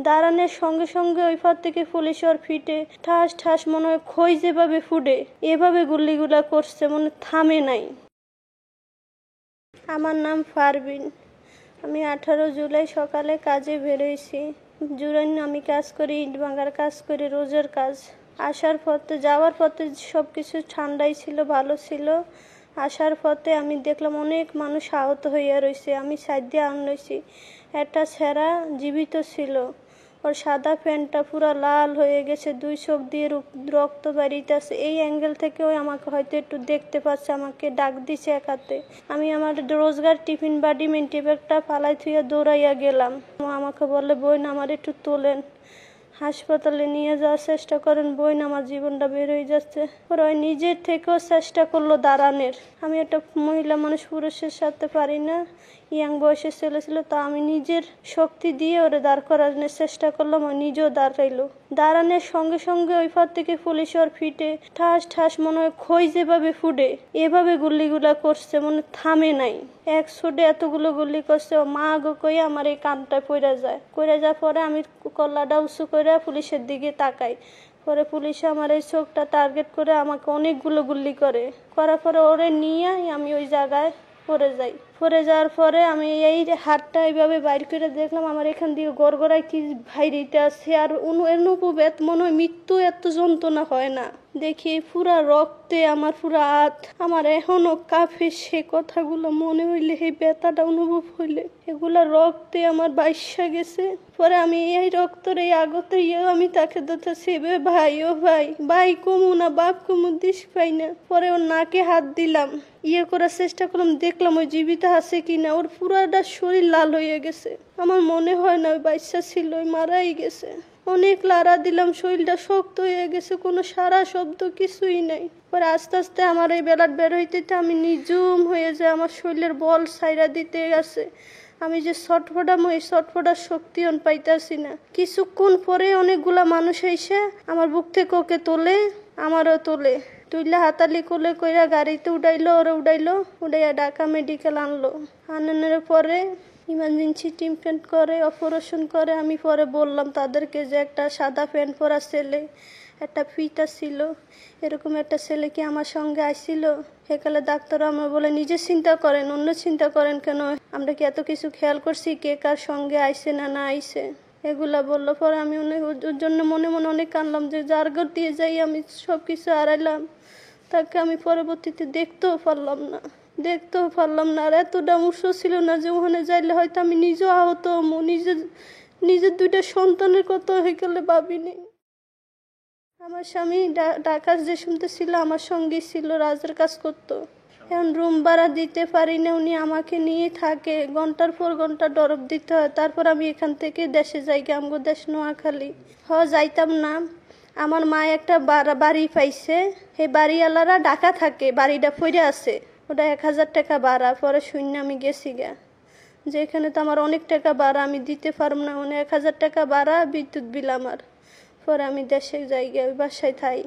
দাঁড়ানোর সঙ্গে সঙ্গে ওই পার থেকে পুলিশ ওর ফিটে ঠাস ঠাস মনে হয় খই যেভাবে ফুটে এভাবে গুল্লিগুলা করছে, মনে থামে নাই। আমার নাম পারভিন। আমি 18 জুলাই সকালে কাজে বেরোইছি। জুরাইন আমি কাজ করি, ইট ভাঙার কাজ করি, রোজের কাজ। আসার পথে যাওয়ার পথে সব কিছু ঠান্ডাই ছিল, ভালো ছিল। আসার পথে আমি দেখলাম অনেক মানুষ আহত হইয়া রয়েছে। আমি সাইড দিয়ে আনলইছি, একটা ছেঁড়া জীবিত ছিল, ওর সাদা প্যান্টটা পুরো লাল হয়ে গেছে, 2 চোখ দিয়ে রক্ত বেরিয়েছে। এই অ্যাঙ্গেল থেকে ওই আমাকে হয়তো একটু দেখতে পাচ্ছে, আমাকে ডাক দিছে একাতে। আমি আমার রোজগার টিফিন বাটি মিন্টি ব্যাগটা ফালাই থুইয়া দৌড়াইয়া গেলাম। আমাকে বলে, বোন আমার একটু তোলেন, হাসপাতালে নিয়ে যাওয়ার চেষ্টা করেন, বোন আমার জীবনটা বের হয়ে যাচ্ছে। ওরা ওই নিজের থেকেও চেষ্টা করলো দাঁড়ানোর। আমি একটা মহিলা মানুষ, পুরুষের সাথে পারি না, ইয়াং বয়সের ছেলে ছিল, তা আমি নিজের শক্তি দিয়ে ওরে দাঁড় করানোর চেষ্টা করলাম, ও নিজেও দাঁড়াইলো। দাঁড়ানোর সঙ্গে সঙ্গে ওই পার থেকে পুলিশ ওর ফিটে ঠাস ঠাস মনে হয় খই যেভাবে ফুটে এভাবে গুল্লিগুলা করছে, মনে থামে নাই। এক ছোটে এতগুলো গুল্লি করছে। ও মা গো কই আমার এই কানটায় পড়ে যায়। পরে আমি কল্লাটা উঁচু করে পুলিশের দিকে তাকাই। পরে পুলিশ আমার এই চোখটা টার্গেট করে আমাকে অনেকগুলো গুল্লি করার পরে ওরে নিয়ে আমি ওই জায়গায় পড়ে যাই। পড়ে যাওয়ার পরে আমি এই হাতটা এইভাবে বাইর করে দেখলাম আমার এখান দিয়ে গড়গড়ায় কি ভাইরিতে আছে। আর অনুভূত মনে হয় মৃত্যু এত যন্ত্রণা হয় না। দেখি পুরা রক্তে আমার পুরা হাত, আমার এখনো কাঁপে। সে কথাগুলো মনে হইলে, এই ব্যথাটা অনুভব হইলে, এগুলা রক্তে আমার বাইসা গেছে। পরে আমি এই রক্তর এই আগতে আমি তাকে ধরতেছি, ভাই ও ভাই, ভাই কমু না, বাপ কমু, দিস পাই না। পরে ওর নাকে হাত দিলাম, করার চেষ্টা করলাম, দেখলাম ওই জীবিত আছে কিনা। ওর পুরাটা শরীর লাল হয়ে গেছে। আমার মনে হয় না ওই বাচ্চা ছিল, ওই মারাই গেছে। অনেক লাড়া দিলাম, শরীরটা শক্ত হয়ে গেছে, কোনো সারা শব্দ কিছুই নাই। পরে আস্তে আস্তে আমার এই বেলাট বের হইতে আমি নিজুম হয়ে যায়, আমার শরীরের বল সাইরা দিতে গেছে। আমি যে ছটফটাম, এই ছটফটার শক্তি পাইতাছি না। কিছুক্ষণ পরে অনেকগুলা মানুষ এসে আমার বুক থেকে ওকে তোলে, আমারও তোলে। তুইলা হাতালি কোলে কইরা গাড়িতে উঠাইলো, ওরা উঠাইয়া ঢাকা মেডিকেল আনলো। আনানোর পরে ইমার্জেন্সি ট্রিটমেন্ট করে, অপারেশন করে। আমি পরে বললাম তাদেরকে যে একটা সাদা প্যান্ট পরা ছেলে, একটা ফিতা ছিল, এরকম একটা ছেলে কি আমার সঙ্গে আসছিল? সেকালে ডাক্তার আমার বলে, নিজে চিন্তা করেন, অন্য চিন্তা করেন কেন? আমরা কি এত কিছু খেয়াল করছি কে কার সঙ্গে আইছে না না আইছে? এগুলা বললো। পরে আমি অনেক ওর জন্য মনে মনে অনেক কানলাম যে যার ঘর দিয়ে যাই আমি সব কিছু হারাইলাম, তাকে আমি পরবর্তীতে দেখতেও পারলাম না। আর এতটা উৎস ছিল না যে ওখানে যাইলে হয়তো আমি নিজেও আহত হবো। নিজের 2টা সন্তানের কথা হয়ে গেলে ভাবিনি। আমার স্বামী ঢাকার যে শুনতে ছিল আমার সঙ্গে ছিল, রাজের কাজ করতো। এখন রুম ভাড়া দিতে পারি না, উনি আমাকে নিয়ে থাকে, ঘন্টার পর ঘন্টা ডরব দিতে হয়। তারপর আমি এখান থেকে দেশে যাই, আমগো দেশ নোয়াখালী। যাইতাম না। আমার মা একটা বাড়ি পাইছে, সেই বাড়িওয়ালারা ঢাকা থাকে, বাড়িটা পড়ে আছে, ওটা 1000 টাকা ভাড়া। পরে শূন্য আমি গেছি গা, যে এখানে তো আমার অনেক টাকা ভাড়া, আমি দিতে পারব না। 1000 টাকা ভাড়া, বিদ্যুৎ বিল আমার। পরে আমি দেশে যাই গে, ওই বাসায় থাই।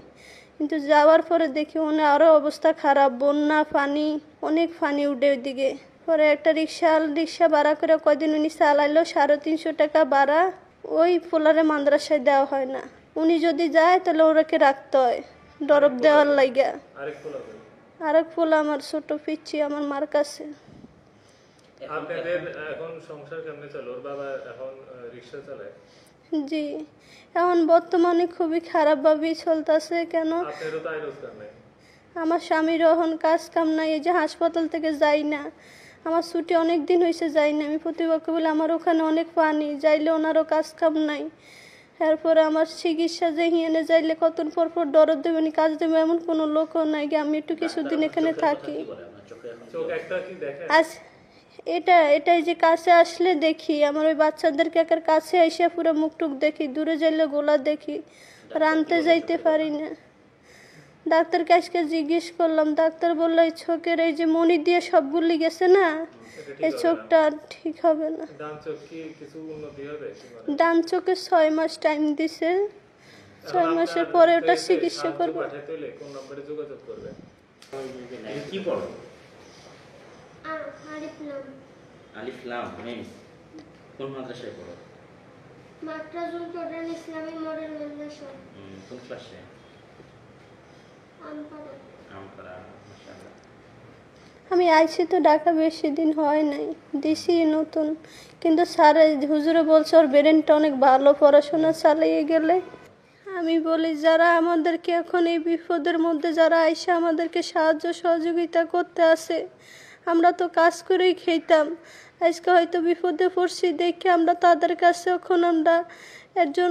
কিন্তু যাওয়ার পরে দেখি আরও অবস্থা খারাপ, বন্যা, পানি, অনেক পানি উঠে ওইদিকে। পরে একটা রিক্সা ভাড়া করে কয়দিন উনি চালাইলো, 350 টাকা ভাড়া। ওই পোলারে মাদ্রাসায় দেওয়া হয় না, উনি যদি যায় তাহলে ওরাকে রাখতে হয় ডরব দেওয়ার লাইগা। আরেক পোলা আমার ছোট পিচ্ছি আমার মার কাছে। আপনাদের এখন সংসার কেমনে চলে? ওর বাবা এখন রিকশা চালায়? জি, এখন বর্তমানে খুবই খারাপ ভাবেই চলতেছে। কেন? আপনারও তো আয় রোজগার নাই। আমার স্বামীরও এখন কাজ কাম নাই, এই যে হাসপাতাল থেকে যাই না, আমার ছুটি অনেক দিন হয়েছে যাই না। আমি প্রতিপক্ষ বলে আমার ওখানে অনেক পানি, যাইলে ওনারও কাজ কাম নাই। এরপরে আমার চিকিৎসা যে হিয়ানে যাইলে কতদিন পর পর দরদ দেবেনি, কাজ দেবে, এমন কোনো লোকও নাই। আমি একটু কিছুদিন এখানে থাকি। আজ এটাই যে কাছে আসলে দেখি, আমার ওই বাচ্চাদেরকে একার কাছে এসে পুরো মুখটুক দেখি, দূরে যাইলে গোলা দেখি, রানতে যাইতে পারি না। ডাক্তারকে আজকে জিজ্ঞেস করলাম, ডাক্তার বললো এই চোখের এই যে মনি দিয়ে সবগুলি গেছে না, এই চোখটা ঠিক হবে না। ডান চোখে 6 মাস টাইম দিছে, 6 মাসের পরে ওটা চিকিৎসা করবে। আলিফ লাম মিম কোন মাদ্রাসায় পড়ো? মাকরাজুল টোটাল ইসলামী মডেল মাদ্রাসা। কোন ক্লাসে? আমপাড়া। আমপাড়া, মাশাআল্লাহ। আমি আইছি তো ঢাকা বেশি দিন হয় নাই, দিছি নতুন, কিন্তু স্যার হুজুরে বলছে ওর ব্রেনটা অনেক ভালো, পড়াশোনা চালিয়ে গেলে। আমি বলি যারা আমাদেরকে এখন এই বিপদের মধ্যে যারা আইসা আমাদেরকে সাহায্য সহযোগিতা করতে আসে, আমরা তো কাজ করেই খেতাম, আজকে হয়তো বিপদে পড়ছি দেখে আমরা তাদের কাছে এখন আমরা একজন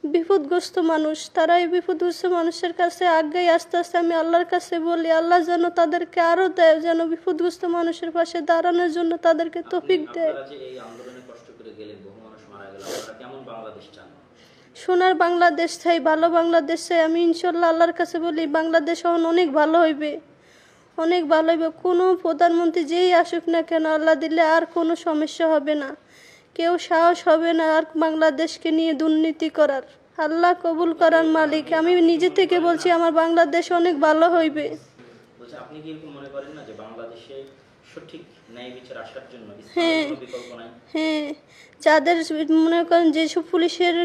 বিপদগ্রস্ত মানুষ, তারা এই বিপদগ্রস্ত মানুষের কাছে আগে আস্তে আস্তে আমি আল্লাহর কাছে বলি আল্লাহ যেন তাদেরকে আরো দেয়, যেন বিপদগ্রস্ত মানুষের পাশে দাঁড়ানোর জন্য তাদেরকে তৌফিক দেয়। আপনারা যে এই আন্দোলনে কষ্ট করে গেলেন, বহু মানুষ মারা গেল, আপনারা কেমন বাংলাদেশ চান? সোনার বাংলাদেশ চাই, ভালো বাংলাদেশ চাই। আমি ইনশাল্লাহ আল্লাহর কাছে বলি বাংলাদেশ এখন অনেক ভালো হইবে, অনেক ভালো হইবে। কোনো প্রধানমন্ত্রী যেই আসুক না কেন আল্লাহ দিলে আর কোনো সমস্যা হবে না, কেউ সাহস হবে না আর বাংলাদেশকে নিয়ে দুর্নীতি করার। আল্লাহ কবুল করার মালিক। আমি নিজে থেকে বলছি আমার বাংলাদেশ অনেক ভালো হইবে। বলছে আপনি কি এরকম মনে করেন না যে বাংলাদেশে সঠিক ন্যায় বিচার আসার জন্য হ্যাঁ কোনো বিকল্প নাই? হ্যাঁ, যাদের মনে করেন যেসব পুলিশের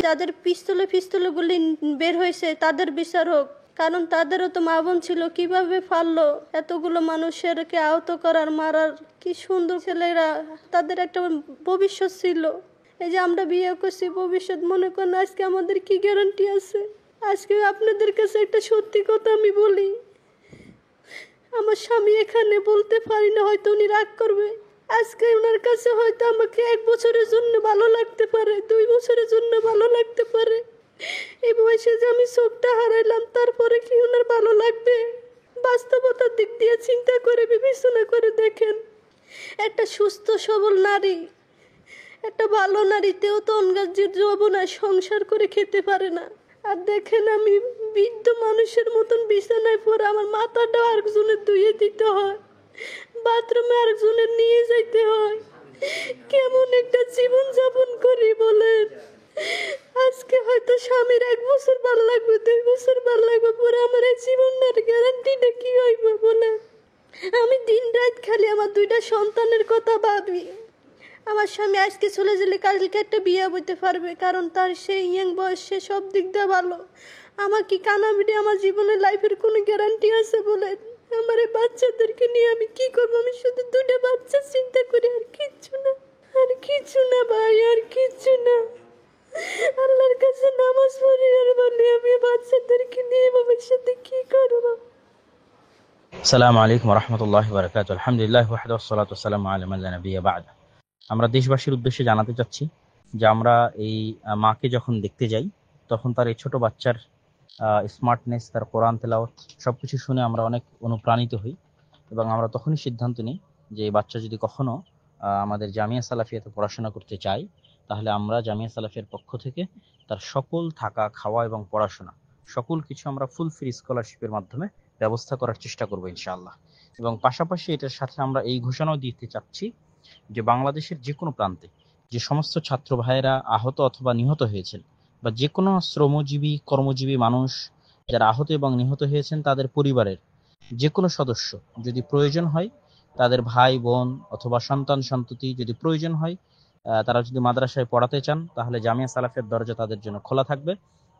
যাদের পিস্তলে গুলি বের হয়েছে তাদের বিচার হোক, কারণ তাদেরও তো মা বোন ছিল, কিভাবে পারলো এতগুলো মানুষেরকে আহত করার, মারার। কি সুন্দর ছেলেরা, তাদের একটা ভবিষ্যৎ ছিল। এই যে আমরা বিয়ে করছি, ভবিষ্যৎ মনে করেন আজকে আমাদের কি গ্যারান্টি আছে? আজকে আপনাদের কাছে একটা সত্যি কথা আমি বলি, আমার স্বামী এখানে বলতে পারি না, হয়তো উনি রাগ করবে। আজকে ওনার কাছে হয়তো আমাকে 1 বছরের জন্য ভালো লাগতে পারে, 2 বছরের জন্য ভালো লাগতে পারে। এই বয়সে যে আমি চোখটা হারাইলাম, তারপরে কি ওনার ভালো লাগবে? বাস্তবতার দিক দিয়ে চিন্তা করে বিবেচনা করে দেখেন, একটা সুস্থ সবল নারী, একটা ভালো নারীতেও তো অঙ্গাজির যৌবনায় সংসার করে খেতে পারে না। আর দেখেন আমি বৃদ্ধ মানুষের মতন বিছানায় পড়ে আমার মাথাটা আরেকজনের ধুয়ে দিতে হয়, বাথরুমে আরেকজনের নিয়ে যাইতে হয়। কেমন একটা জীবন যাপন করি বলেন? আজকে হয়তো স্বামীর 1 বছর ভালো লাগবে, 2 বছর ভালো লাগবে, পরে আমার এই জীবনের গ্যারান্টিটা কি হইবে বলেন? আমি দিন রাত খালি আমার 2টা সন্তানের কথা ভাবি। আমার স্বামী আজকে চলে গেলে কালকে একটা বিয়ে হইতে পারবে, কারণ তার সেই ইয়াং বয়স, সে সব দিক দিয়ে ভালো। আমার কি কানাবিড়ি আমার জীবনের লাইফের কোনো গ্যারান্টি আছে বলেন? আমার এই বাচ্চাদেরকে নিয়ে আমি কি করবো? আমি শুধু 2টা বাচ্চা চিন্তা করি, আর কিচ্ছু না, আর কিছু না ভাই, আর কিচ্ছু না। আল্লাহর কাছে নামাজ পড়ি আর বলি আমি বাচ্চাদেরকে নিয়ে ভবিষ্যতে কি করবো। আসসালামু আলাইকুম ওয়া রাহমাতুল্লাহি ওয়া বারাকাতুহু। আলহামদুলিল্লাহ ওয়াহদাহু ওয়াসসালাতু ওয়াসসালামু আলা মান লা নাবিয়্যা বা'দা। আমরা দেশবাসীর উদ্দেশ্যে জানাতে চাচ্ছি যে আমরা এই মাকে যখন দেখতে যাই, তখন তার এই ছোট বাচ্চার স্মার্টনেস, তার কোরআন তেলাওয়াত সবকিছু শুনে আমরা অনেক অনুপ্রাণিত হই, এবং আমরা তখনই সিদ্ধান্ত নিই যে এই বাচ্চা যদি কখনো আমাদের জামিয়া সালাফিয়াতে পড়াশোনা করতে চাই, তাহলে আমরা জামিয়া সালাফিয়ার পক্ষ থেকে তার সকল থাকা, খাওয়া এবং পড়াশোনা সকল কিছু আমরা ফুল ফ্রি স্কলারশিপের মাধ্যমে ব্যবস্থা করার চেষ্টা করবো ইনশাআল্লাহ। এবং পাশাপাশি এটার সাথে আমরা এই ঘোষণাও দিতে চাচ্ছি যে বাংলাদেশের যে কোনো প্রান্তে যে সমস্ত ছাত্র ভাইয়েরা আহত অথবা নিহত হয়েছেন, বা যে কোনো শ্রমজীবী কর্মজীবী মানুষ যারা আহত এবং নিহত হয়েছেন, তাদের পরিবারের যে কোনো সদস্য যদি প্রয়োজন হয়, তাদের ভাই বোন অথবা সন্তান সন্ততি যদি প্রয়োজন হয়, তারা যদি মাদ্রাসায় পড়াতে চান, তাহলে জামিয়া সালাফের দরজা তাদের জন্য খোলা থাকবে।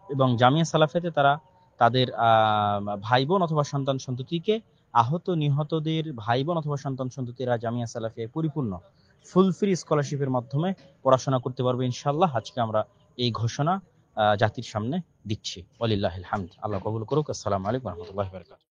এবং জামিয়া সালাফেতে তারা তাদের ভাই বোন অথবা সন্তান সন্ততিকে, আহত নিহতদের ভাই বোন অথবা সন্তান সন্ততিরা জামিয়া সালাফিয়ায় পরিপূর্ণ ফুল ফ্রি স্কলারশিপের মাধ্যমে পড়াশোনা করতে পারবে ইনশাআল্লাহ। আজকে আমরা এই ঘোষণা জাতির সামনে দিচ্ছি। ওয়ালিল্লাহিল হামদ। আল্লাহ কবুল করুক। আসসালামু আলাইকুম ওয়া রাহমাতুল্লাহি ওয়া বারাকাতুহু।